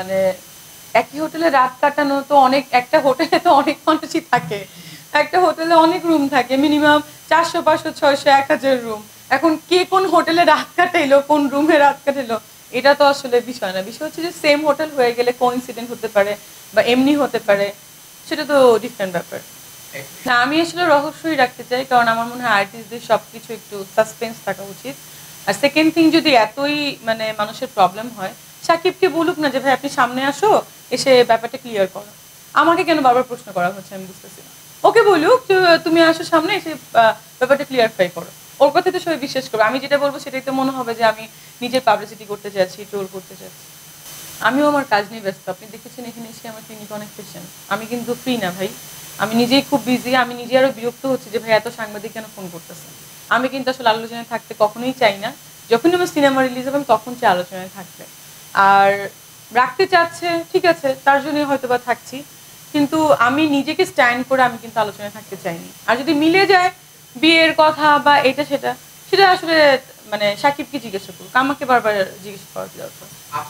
মানে একই হোটেলে রাত কাটানো তো অনেক, একটা হোটেলে তো অনেক মানুষই থাকে, একটা হোটেলে অনেক রুম থাকে, মিনিমাম 400 500 600 1000 রুম। এখন কে কোন হোটেলে রাত কাটাইলো, কোন রুমে রাত কাটাইলো, এটা তো আসলে বিষয় না। বিষয় হচ্ছে যে সেম হোটেল হয়ে গেলে কোইন্সিডেন্ট হতে পারে বা এমনি হতে পারে, সেটা তো ডিফারেন্ট ব্যাপার। না, আমি আসলে রহস্যই রাখতে চাই, কারণ আমার মনে হয় আর্টিস্টদের সবকিছু একটু সাসপেন্স থাকা উচিত। আর সেকেন্ড থিং, যদি এতই মানে মানুষের প্রবলেম হয়, সাকিবকে বলুক না যে ভাই আপনি সামনে আসো, এসে ব্যাপারটা ক্লিয়ার করো। আমাকে কেন বারবার প্রশ্ন করা হচ্ছে আমি বুঝতেছি না। ওকে বলুক যে তুমি আসো সামনে, এসে ব্যাপারটা ক্লিয়ারফাই করো। ওর কথা তো সবাই বিশ্বাস করবে, আমি যেটা বলবো সেটাই তো মনে হবে যে আমি নিজের পাবলিসিটি করতে চাচ্ছি, ট্রোল করতে চাচ্ছি। আমিও আমার কাজ নিয়ে ব্যস্ত। আপনি দেখেছেন এখানে এসে আমার ক্লিনিক অনেক পেশেন্ট। আমি কিন্তু ফ্রি না ভাই। আমি নিজেই খুব বিজি। আমি নিজে আরো বিরক্ত হচ্ছি যে ভাই এত সাংবাদিক কেন ফোন করতেছে। আমি কিন্তু আসলে আলোচনায় থাকতে কখনোই চাই না। যখনই আমার সিনেমা রিলিজ হবে আমি তখন চাই আলোচনায় থাকতে। আর রাখতে চাচ্ছে, ঠিক আছে, তার জন্যই হয়তোবা থাকছি। কিন্তু আমি নিজেকে স্ট্যান্ড করে আমি কিন্তু আলোচনায় থাকতে চাইনি। আর যদি মিলে যায় বিয়ের কথা বা এটা সেটা, সেটা আসলে মানে সাকিবকে জিজ্ঞাসা করুক, আমাকে বারবার জিজ্ঞেস করার কি দরকার।